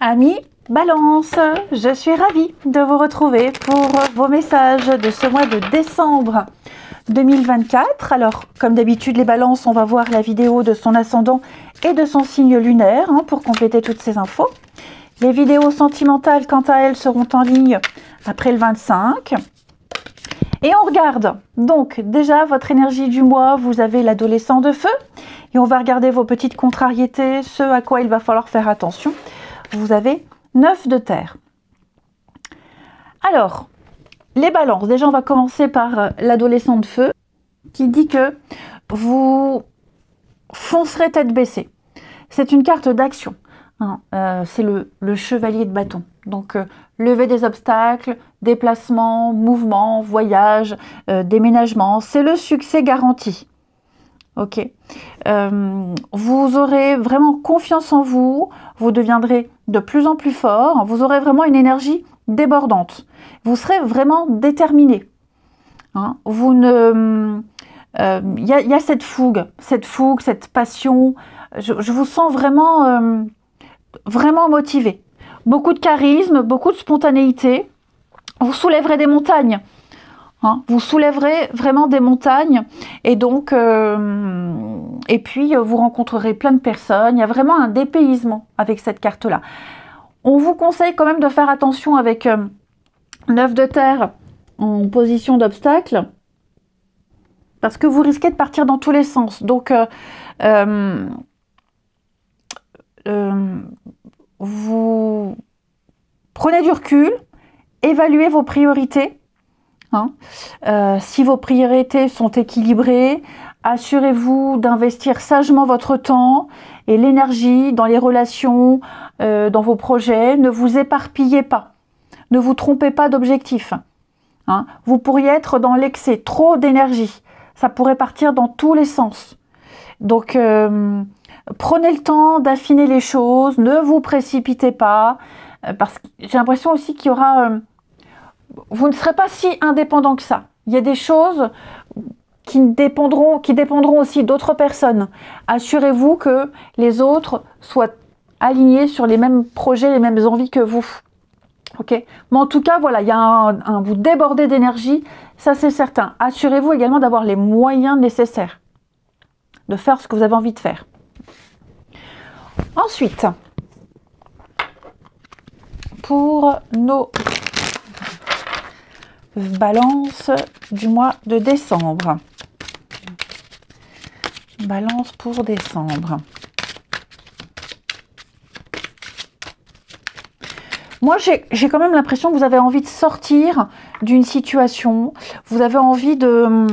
Amis Balance, je suis ravie de vous retrouver pour vos messages de ce mois de décembre 2024. Alors, comme d'habitude, les balances, on va voir la vidéo de son ascendant et de son signe lunaire pour compléter toutes ces infos. Les vidéos sentimentales, quant à elles, seront en ligne après le 25. Et on regarde donc déjà votre énergie du mois. Vous avez l'adolescent de feu et on va regarder vos petites contrariétés, ce à quoi il va falloir faire attention. Vous avez 9 de terre. Alors, les balances. Déjà, on va commencer par l'adolescent de feu qui dit que vous foncerez tête baissée. C'est une carte d'action. C'est le chevalier de bâton. Donc, lever des obstacles, déplacement, mouvement, voyage, déménagement. C'est le succès garanti. Ok. Vous aurez vraiment confiance en vous. Vous deviendrez de plus en plus fort. Vous aurez vraiment une énergie débordante. Vous serez vraiment déterminé. Vous ne... Il y a cette fougue, cette passion. Je vous sens vraiment, vraiment motivé. Beaucoup de charisme, beaucoup de spontanéité. Vous soulèverez des montagnes. Vous soulèverez vraiment des montagnes. Et donc, et puis vous rencontrerez plein de personnes. Il y a vraiment un dépaysement avec cette carte-là. On vous conseille quand même de faire attention avec 9 de terre en position d'obstacle. Parce que vous risquez de partir dans tous les sens. Donc, vous prenez du recul, évaluez vos priorités. Si vos priorités sont équilibrées, assurez-vous d'investir sagement votre temps et l'énergie dans les relations, dans vos projets. Ne vous éparpillez pas. Ne vous trompez pas d'objectif. Vous pourriez être dans l'excès, trop d'énergie. Ça pourrait partir dans tous les sens. Donc, prenez le temps d'affiner les choses. Ne vous précipitez pas. Parce que j'ai l'impression aussi qu'il y aura... vous ne serez pas si indépendant que ça. Il y a des choses qui dépendront aussi d'autres personnes. Assurez-vous que les autres soient alignés sur les mêmes projets, les mêmes envies que vous. Ok. Mais en tout cas, voilà, il y a vous débordez d'énergie, ça c'est certain. Assurez-vous également d'avoir les moyens nécessaires de faire ce que vous avez envie de faire. Ensuite, pour nos balance du mois de décembre. Balance pour décembre. Moi, j'ai quand même l'impression que vous avez envie de sortir d'une situation. Vous avez envie de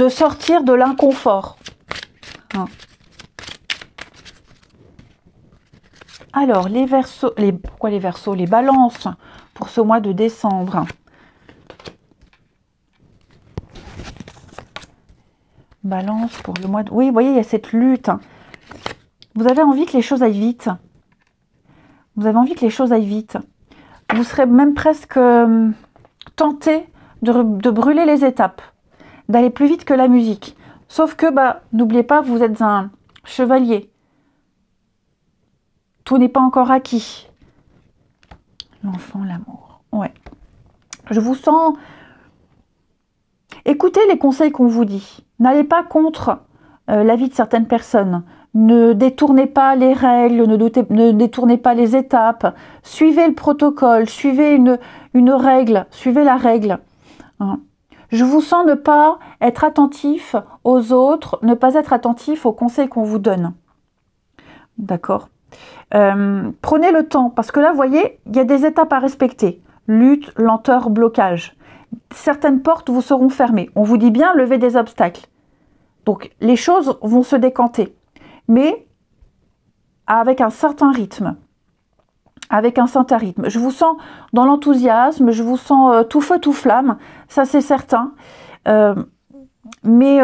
sortir de l'inconfort. Alors, les Verseaux, pourquoi les Verseaux? Les balances pour ce mois de décembre. Balance pour le mois de... Oui, vous voyez, il y a cette lutte. Vous avez envie que les choses aillent vite. Vous avez envie que les choses aillent vite. Vous serez même presque tenté de brûler les étapes, d'aller plus vite que la musique. Sauf que, n'oubliez pas, vous êtes un chevalier. Tout n'est pas encore acquis. L'enfant, l'amour. Ouais. Je vous sens... Écoutez les conseils qu'on vous dit. N'allez pas contre l'avis de certaines personnes. Ne détournez pas les règles, ne détournez pas les étapes. Suivez le protocole, suivez une règle, suivez la règle. Je vous sens ne pas être attentif aux autres, ne pas être attentif aux conseils qu'on vous donne. D'accord ? Prenez le temps, parce que là, vous voyez, il y a des étapes à respecter. Lutte, lenteur, blocage. Certaines portes vous seront fermées. On vous dit bien lever des obstacles. Donc, les choses vont se décanter. Mais avec un certain rythme. Avec un certain rythme. Je vous sens dans l'enthousiasme, je vous sens tout feu, tout flamme. Ça, c'est certain. Mais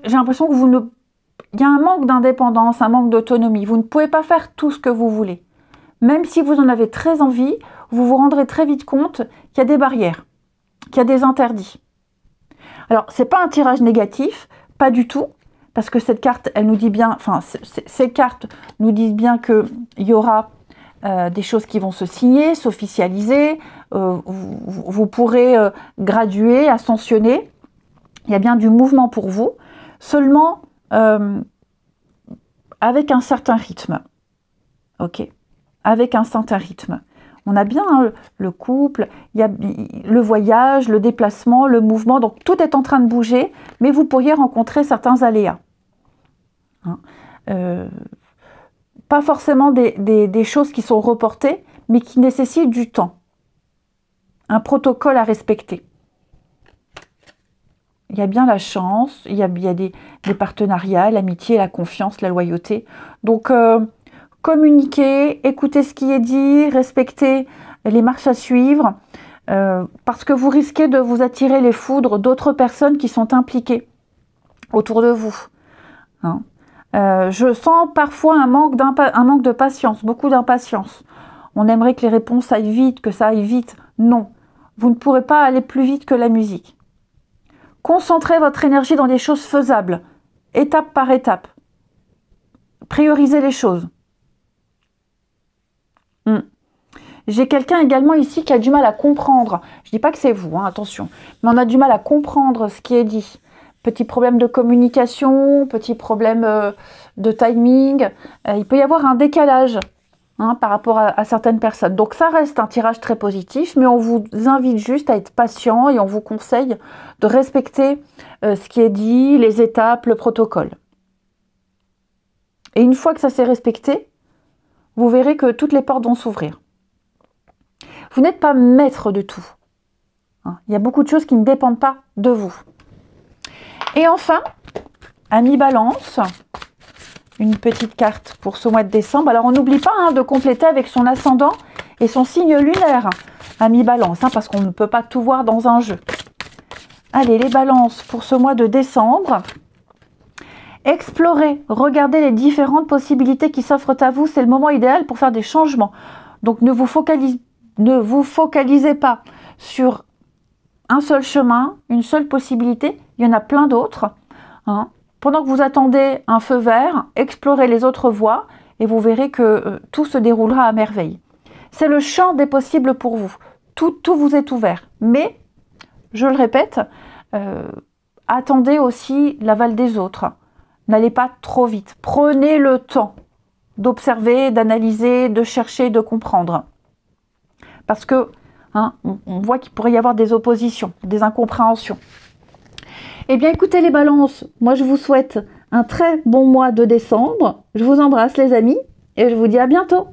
j'ai l'impression que il y a un manque d'indépendance, un manque d'autonomie. Vous ne pouvez pas faire tout ce que vous voulez. Même si vous en avez très envie, vous vous rendrez très vite compte qu'il y a des barrières, qu'il y a des interdits. Alors, c'est pas un tirage négatif, pas du tout, parce que cette carte, elle nous dit bien, enfin, ces cartes nous disent bien qu'il y aura des choses qui vont se signer, s'officialiser, vous pourrez graduer, ascensionner. Il y a bien du mouvement pour vous, seulement avec un certain rythme. Ok, avec un certain rythme. On a bien le couple, il y a le voyage, le déplacement, le mouvement, donc tout est en train de bouger, mais vous pourriez rencontrer certains aléas. Hein, pas forcément des choses qui sont reportées, mais qui nécessitent du temps. Un protocole à respecter. Il y a bien la chance, il y a des partenariats, l'amitié, la confiance, la loyauté. Donc, communiquez, écoutez ce qui est dit, respectez les marches à suivre, parce que vous risquez de vous attirer les foudres d'autres personnes qui sont impliquées autour de vous. Hein. Je sens parfois un manque de patience, beaucoup d'impatience. On aimerait que les réponses aillent vite, que ça aille vite. Non, vous ne pourrez pas aller plus vite que la musique. Concentrez votre énergie dans des choses faisables, étape par étape. Priorisez les choses. J'ai quelqu'un également ici qui a du mal à comprendre. Je ne dis pas que c'est vous, hein, attention. Mais on a du mal à comprendre ce qui est dit. Petit problème de communication, petit problème de timing. Il peut y avoir un décalage par rapport à certaines personnes. Donc ça reste un tirage très positif, mais on vous invite juste à être patient et on vous conseille de respecter ce qui est dit, les étapes, le protocole. Et une fois que ça s'est respecté, vous verrez que toutes les portes vont s'ouvrir. Vous n'êtes pas maître de tout. Il y a beaucoup de choses qui ne dépendent pas de vous. Et enfin, Ami Balance, une petite carte pour ce mois de décembre. Alors on n'oublie pas de compléter avec son ascendant et son signe lunaire, Ami Balance, parce qu'on ne peut pas tout voir dans un jeu. Allez, les balances pour ce mois de décembre. Explorez, regardez les différentes possibilités qui s'offrent à vous. C'est le moment idéal pour faire des changements. Donc ne vous focalisez pas sur un seul chemin, une seule possibilité. Il y en a plein d'autres. Pendant que vous attendez un feu vert, explorez les autres voies et vous verrez que tout se déroulera à merveille. C'est le champ des possibles pour vous. Tout vous est ouvert. Mais, je le répète, attendez aussi l'aval des autres. N'allez pas trop vite. Prenez le temps d'observer, d'analyser, de chercher, de comprendre. Parce que on voit qu'il pourrait y avoir des oppositions, des incompréhensions. Eh bien, écoutez les balances, moi je vous souhaite un très bon mois de décembre. Je vous embrasse les amis et je vous dis à bientôt.